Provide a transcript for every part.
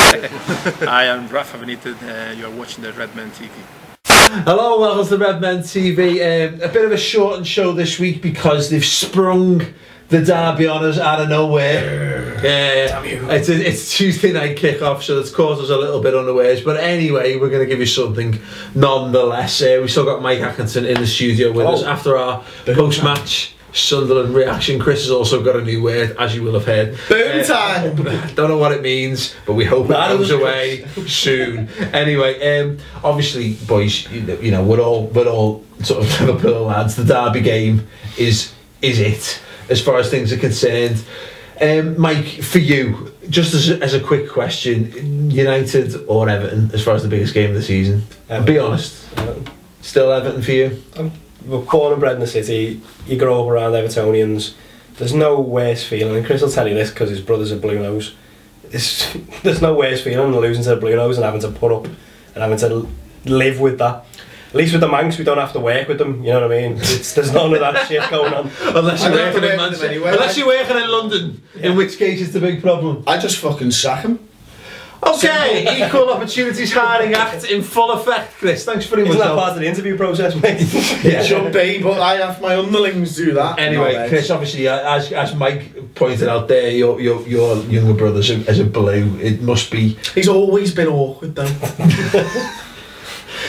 I am Rafa Benitez, you are watching the Redmen TV. Hello, welcome to the Redmen TV. A bit of a shortened show this week because they've sprung the derby on us out of nowhere. It's Tuesday night kickoff, so that's caused us a little bit unawares. But anyway, we're going to give you something nonetheless. We still got Mike Atkinson in the studio with us after our post-match Sunderland reaction. Chris has also got a new word, as you will have heard. Boom time! Don't know what it means, but we hope it goes away soon. Anyway, obviously, boys, you know, we're all sort of Liverpool lads. The derby game is it, as far as things are concerned. Mike, for you, just as a quick question, United or Everton, as far as the biggest game of the season? Be honest. Still Everton for you? We're born and bred in the city. You grow up around Evertonians. There's no worse feeling, and Chris will tell you this because his brother's a Blue Nose. There's no worse feeling than losing to the Blue Nose and having to put up and having to live with that. At least with the Manx, we don't have to work with them. You know what I mean? There's none of that shit going on. Unless you're working in Manchester, anyway. Unless you're working in London, in which case it's the big problem. I just fucking sack him. Okay, equal opportunities hiring act in full effect, Chris. Thanks for Isn't that part of the interview process, mate? It should be, but I have my underlings do that. Anyway, Chris, obviously, as Mike pointed out there, your younger brother's a Blue. It must be. He's always been awkward, though.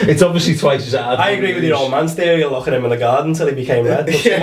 It's obviously twice as hard. I agree with your old man's theory of locking him in the garden until he became red. The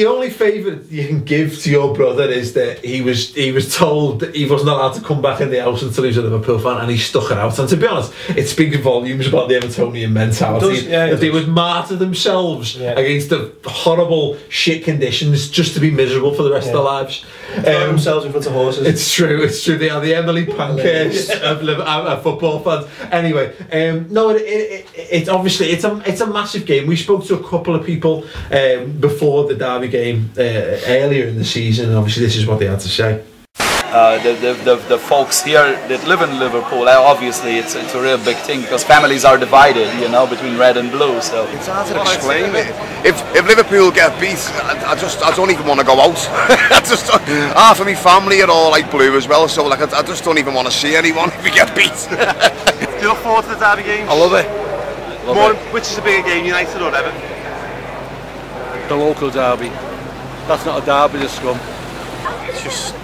only favour you can give to your brother is that he was told that he wasn't allowed to come back in the house until he was a Liverpool fan, and he stuck it out. And to be honest, it speaks volumes about the Evertonian mentality. That they would martyr themselves against the horrible shit conditions just to be miserable for the rest of their lives. Throw themselves in front of horses. It's true. They are the Emily Pankhurst of football fans. Anyway. No, it's obviously it's a massive game. We spoke to a couple of people before the derby game earlier in the season, and obviously this is what they had to say. The folks here that live in Liverpool, obviously it's a real big thing because families are divided, you know, between red and blue. So it's hard to explain it. If Liverpool get beat, I don't even want to go out. Half of my family are all like blue as well, so like I just don't even want to see anyone if we get beat. Do you look forward to the derby game? I love it. Which is a bigger game, United or Everton? The local derby. That's not a derby, the scrum. It's just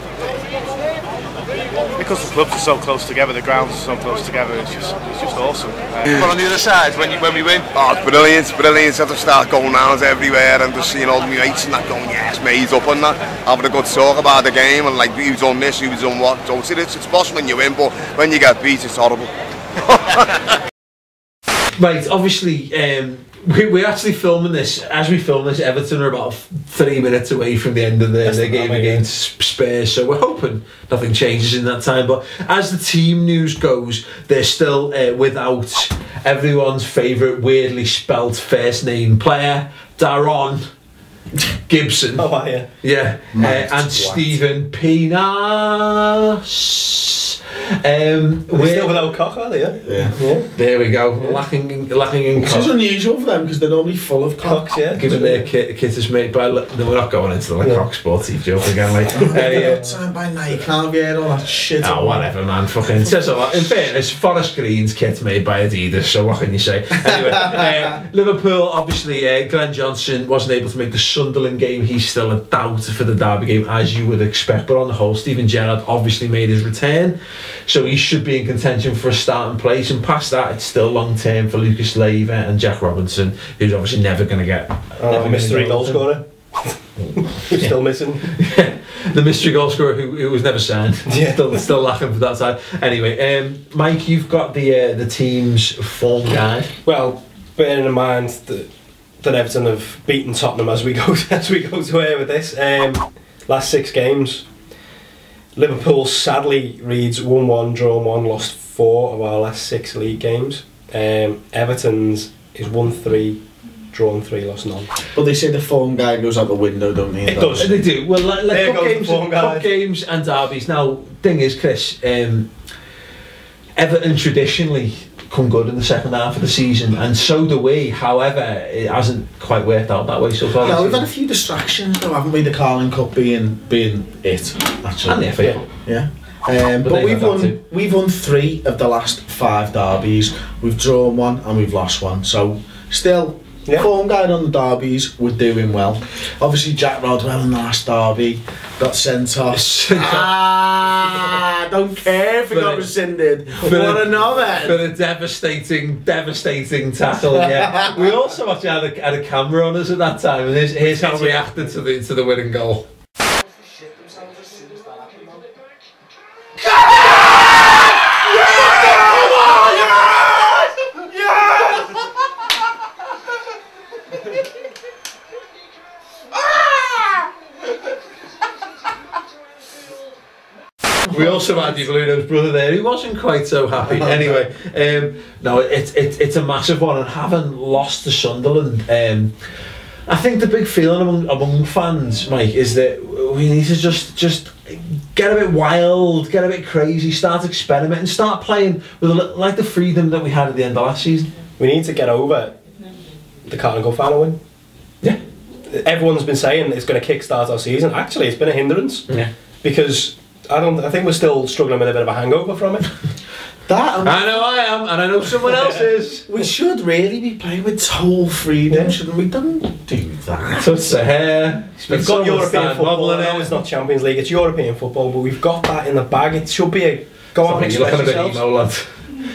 because the clubs are so close together, the grounds are so close together. It's just awesome. But on the other side, when we win, oh, it's brilliant. I have to start going round everywhere and just seeing all my mates and that going, yes, mate, up on that, having a good talk about the game and like who's done this, who's done what. So it's possible when you win, but when you get beat, it's horrible. Right, obviously, we're actually filming this. As we film this, Everton are about 3 minutes away from the end of their game against Spurs, so we're hoping nothing changes in that time. But as the team news goes, they're still without everyone's favourite weirdly spelt first name player, Darren Gibson. Oh, yeah. And Stephen Pienaar. We're still without Cock, are they? Yeah. There we go. Lacking in Cock. Which is unusual for them because they're normally full of cocks. Given their kit is made by. No, we're not going into the cock sporty joke again. Like, time by night, can't be all that shit. Oh, whatever, man. Fucking says a lot. In fairness, Forest Green's kit's made by Adidas, so what can you say? Anyway, Liverpool, obviously, Glenn Johnson wasn't able to make the Sunderland game. He's still a doubt for the derby game, as you would expect. But on the whole, Steven Gerrard obviously made his return, so he should be in contention for a starting place. And past that, it's still long term for Lucas Leiva and Jack Robinson, who's obviously never going to get mystery goal scorer. He's still missing. The mystery goal scorer who was never signed. Still lacking for that side. Anyway, Mike, you've got the team's form guide. Well, bearing in mind that Everton have beaten Tottenham as we go to air with this, last 6 games. Liverpool sadly reads 1-1, drawn 1, lost 4 of our last 6 league games. Everton's is 1-3, drawn 3, lost none. But they say the form guide goes out the window, don't they? It does. They do. Well, like cup games and derbies. Now, thing is, Chris, Everton traditionally come good in the second half of the season, and so do we. However, it hasn't quite worked out that way so far. Yeah, we've had a few distractions though, haven't we? The Carling Cup being it, actually. And the FA Cup. Yeah. But we've won 3 of the last 5 derbies. We've drawn 1 and we've lost 1. So still, form going on the derbies, we're doing well. Obviously, Jack Rodwell in the last derby got sent off. Don't care if he got rescinded. What another! For a devastating tackle. Yeah. We also actually had a camera on us at that time, and here's how we reacted to the winning goal. We also had Bruno's brother there. He wasn't quite so happy. Anyway, no, it's a massive one, and having lost to Sunderland, I think the big feeling among fans, Mike, is that we need to just get a bit wild, get a bit crazy, start experimenting, start playing with like the freedom that we had at the end of last season. We need to get over the Carnival final win. Yeah, everyone's been saying it's going to kickstart our season. Actually, it's been a hindrance. Yeah, because I think we're still struggling with a bit of a hangover from it. I know I am, and I know someone else is. We should really be playing with total freedom, shouldn't we? Don't do that. So it's we've got European football. I know it's not Champions League, it's European football, but we've got that in the bag. It should be a go on and express yourselves.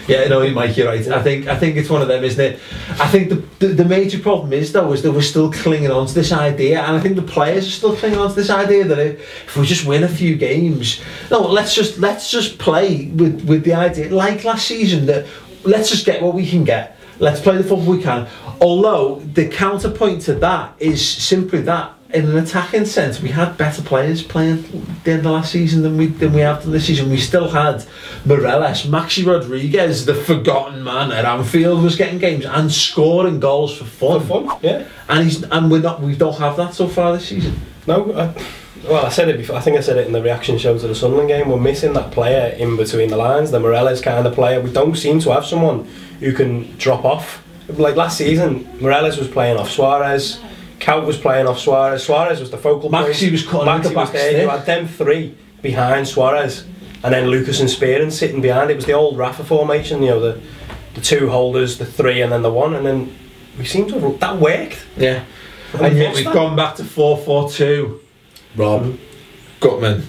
Yeah, no, Mike, you're right. I think it's one of them, isn't it? I think the major problem is that we're still clinging on to this idea, and I think the players are still clinging on to this idea that if we just win a few games, no, let's just play with the idea like last season that let's just get what we can get. Let's play the football we can. Although the counterpoint to that is simply that in an attacking sense, we had better players playing at the end of last season than we have done this season. We still had Morelos, Maxi Rodriguez, the forgotten man at Anfield, was getting games and scoring goals for fun. Yeah. And we don't have that so far this season. No. Well, I said it before. I think I said it in the reaction show to the Sunderland game. We're missing that player in between the lines, the Morelos kind of player. We don't seem to have someone who can drop off. Like last season, Morelos was playing off Suarez. Kaut was playing off Suarez. Suarez was the focal point. Maxi was cutting out the back there. You had them 3 behind Suarez, and then Lucas and Spearing sitting behind. It was the old Rafa formation, you know, the 2 holders, the 3, and then the 1, and then we seem to have that worked. Yeah, and yet we've gone back to 4-4-2. Rob. Gutman.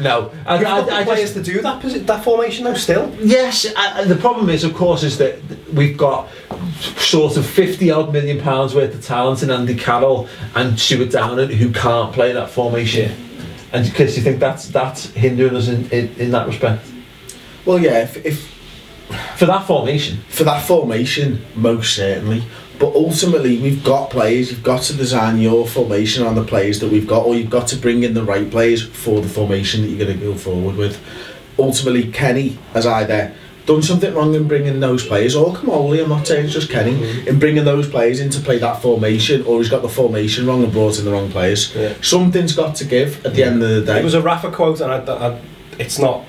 No, I players to do that formation though still. Yes, the problem is, of course, is that we've got sort of £50-odd million worth of talent in Andy Carroll and Stuart Downing who can't play that formation. And because you think that's hindering us in that respect. Well, yeah, if for that formation, most certainly. But ultimately, we've got players. You've got to design your formation on the players that we've got, or you've got to bring in the right players for the formation that you're going to go forward with. Ultimately, Kenny has either done something wrong in bringing those players, or Kamoli, I'm not saying it's just Kenny, in bringing those players in to play that formation, or he's got the formation wrong and brought in the wrong players. Yeah. Something's got to give at the end of the day. It was a Rafa quote, and it's not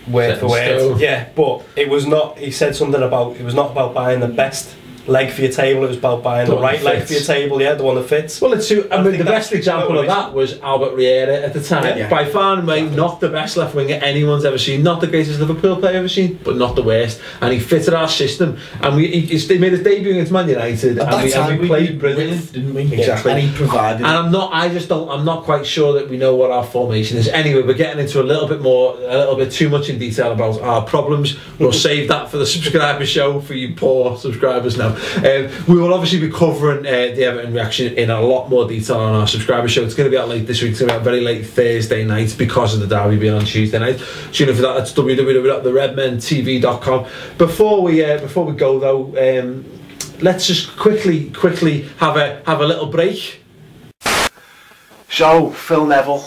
word for word. Yeah, but it was not. He said something about it was not about buying the best leg for your table, it was about buying the right leg for your table, yeah, the one that fits. Well, I mean, the best example of that was Albert Riera at the time. Yeah. By far and away, not the best left winger anyone's ever seen, not the greatest Liverpool player ever seen, but not the worst. And he fitted our system, and he made his debut against Man United, and we played brilliant, didn't we? Exactly. And he provided. And I'm not quite sure that we know what our formation is. Anyway, we're getting into a little bit too much in detail about our problems. We'll save that for the subscriber show for you poor subscribers now. We will obviously be covering the Everton reaction in a lot more detail on our subscriber show. It's going to be out late this week. It's going to be out very late Thursday night because of the derby being on Tuesday night. Tune in for that. That's www.theredmentv.com. Before we go though, let's just quickly have a little break. So Phil Neville,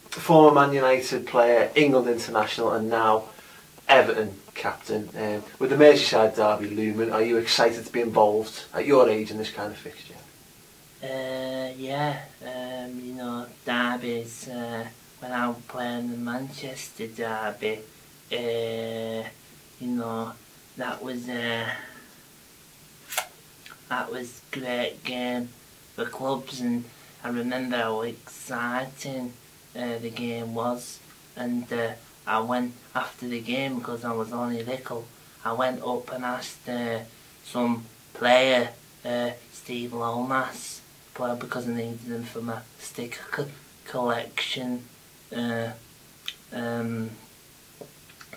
former Man United player, England international, and now Everton captain. With the Merseyside Derby looming, are you excited to be involved at your age in this kind of fixture? Yeah, you know, derbies, when I'm playing the Manchester Derby, you know, that was a great game for clubs, and I remember how exciting the game was. and I went after the game because I was only little. I went up and asked some player, Steve Lomas, because I needed him for my sticker collection, for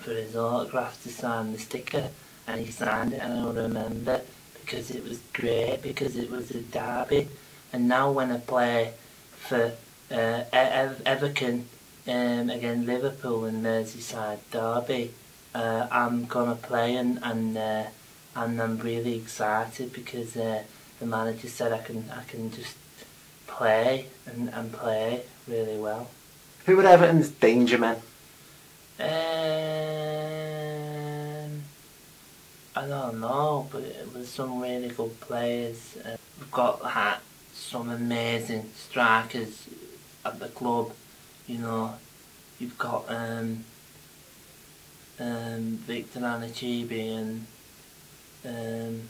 his autograph to sign the sticker, and he signed it, and I remember because it was great, because it was a derby. And now when I play for Everton against Liverpool in Merseyside Derby, I'm gonna play, and I'm really excited because the manager said I can just play and play really well. Who were Everton's danger men? I don't know, but it was some really good players. We've got some amazing strikers at the club. You know, you've got Victor Anichibi and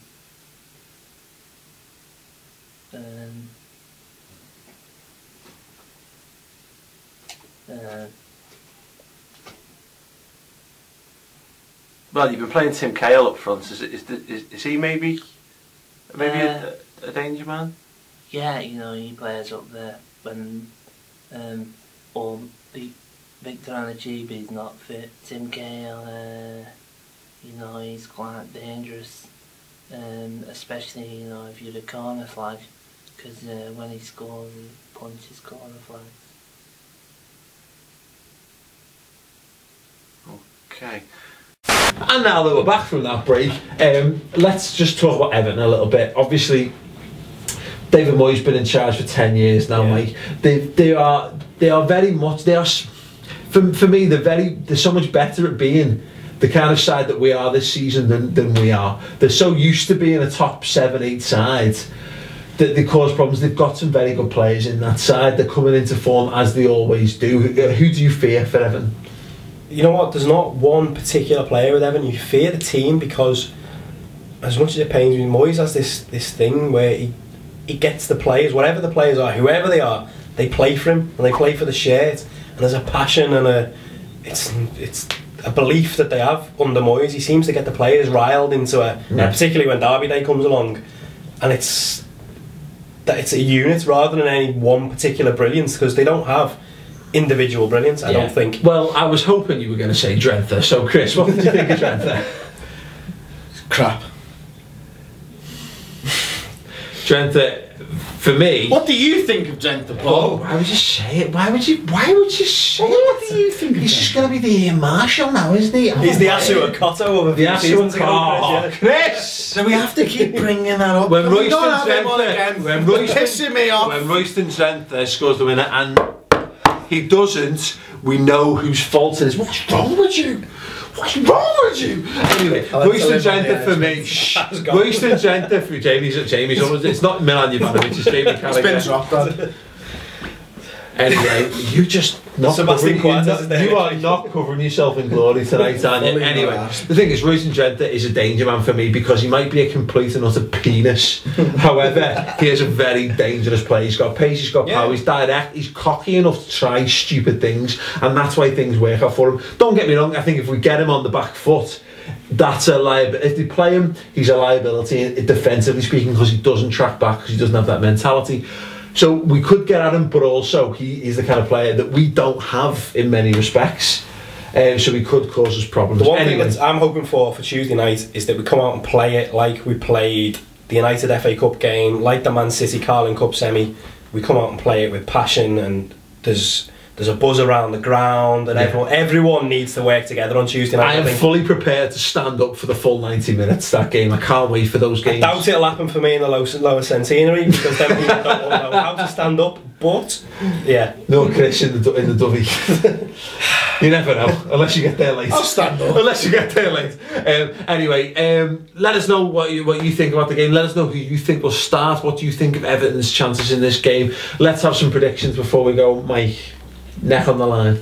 well, you've been playing Tim Cahill up front. Is he maybe a danger man? Yeah, you know, he plays up there when all the Victor Anichibi's not fit. Tim Cahill, you know, he's quite dangerous, especially, you know, if you're a corner flag, because when he scores, he punches corner flags. Okay. And now that we're back from that break, let's just talk about Everton a little bit. Obviously, David Moyes been in charge for 10 years now, Mike. They are very much, for me, they're so much better at being the kind of side that we are this season than we are. They're so used to being a top 7-8 side that they cause problems. They've got some very good players in that side. They're coming into form as they always do. Who do you fear for Everton? You know what, there's not one particular player with Everton. You fear the team because, as much as it pains me, Moyes has this thing where he gets the players, whatever the players are, whoever they are, they play for him and they play for the shirt, and there's a passion and it's a belief that they have under Moyes. He seems to get the players riled into particularly when Derby Day comes along, and it's a unit rather than any one particular brilliance, because they don't have individual brilliance, I don't think. Well, I was hoping you were going to say Drenthe. So, Chris, what did you think of Drenthe? Crap. Drenthe, for me. What do you think of Drenthe, Paul? Why would you say it? Why would you say it? What do you think? He's just going to be the Ian Marshall now, isn't he? He's the Asu Akoto of a few seasons ago. Chris! So we have to keep bringing that up. When Royston Drenthe scores the winner and he doesn't, we know whose fault it is. What's wrong with you? What's wrong with you? Anyway, Royston Drenthe for me. Royston Drenthe for Jamie's almost, it's not Milan Jovanovic, it's Jamie Carragher. It's been dropped, Dad. Anyway, you just not you are not covering yourself in glory tonight, aren't you? Anyway, the thing is, Royston Drenthe is a danger man for me because he might be a complete and utter penis. However, he is a very dangerous player. He's got pace, he's got power, he's direct, he's cocky enough to try stupid things, and that's why things work out for him. Don't get me wrong, I think if we get him on the back foot, that's a liability. If they play him, he's a liability defensively speaking, because he doesn't track back, because he doesn't have that mentality. So we could get at him, but also he is the kind of player that we don't have in many respects, so he could cause us problems. The one thing that I'm hoping for Tuesday night is that we come out and play it like we played the United FA Cup game, like the Man City Carling Cup semi. We come out and play it with passion, and there's a buzz around the ground, and everyone needs to work together on Tuesday night. I am fully prepared to stand up for the full 90 minutes that game. I can't wait for those games. I doubt it'll happen for me in the lower centenary, because then people don't know how to stand up. But yeah, no Chris in the dovey. You never know unless you get there late. I'll stand up unless you get there late. Anyway, let us know what you think about the game. Let us know who you think will start. What do you think of Everton's chances in this game? Let's have some predictions before we go, Mike. Neck on the line.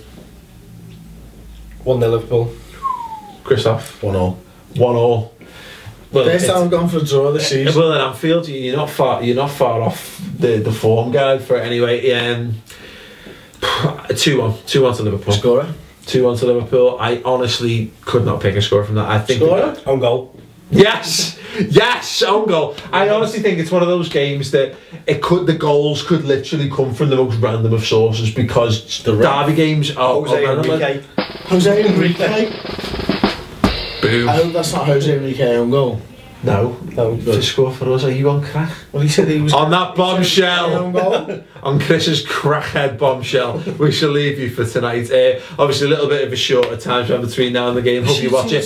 1-0 Liverpool. Christoph. 1-0. 1-0. Well, first time I've gone for a draw this season. Well, at Anfield, you're not far off the form guide for it anyway. 2-1 to Liverpool. Scorer? 2-1 to Liverpool. I honestly could not pick a score from that. I think Own goal. Yes, yes, own goal. I honestly think it's one of those games that the goals could literally come from the most random of sources, because the derby games are Jose Enrique. Jose Enrique. Boom. I hope that's not Jose Enrique own goal. No, to score for us. Are you on crack? Well, he said he was on that bombshell. On Chris's crackhead bombshell. We shall leave you for tonight. Obviously, a little bit of a shorter time span between now and the game. Hope you watch it.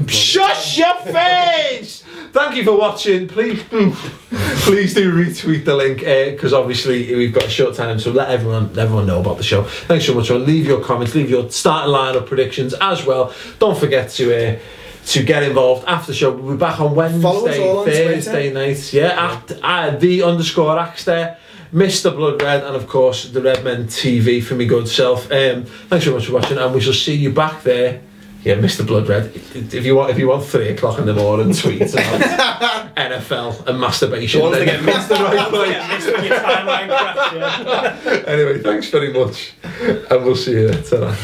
Shut your face! Thank you for watching. Please do retweet the link, because obviously we've got a short time, so let everyone know about the show. Thanks so much. Leave your comments, leave your starting lineup predictions as well. Don't forget to get involved after the show. We'll be back on Wednesday, Thursday night. Yeah, at @the_axe there. Mr. Blood Red, and of course the Redmen TV for me good self. Thanks so much for watching, and we shall see you back there. Yeah, Mr. Blood Red. If you want 3 o'clock in the morning tweets about NFL and masturbation, the ones that get missed the right place. your timeline crash, yeah. Anyway, thanks very much, and we'll see you ta-ra.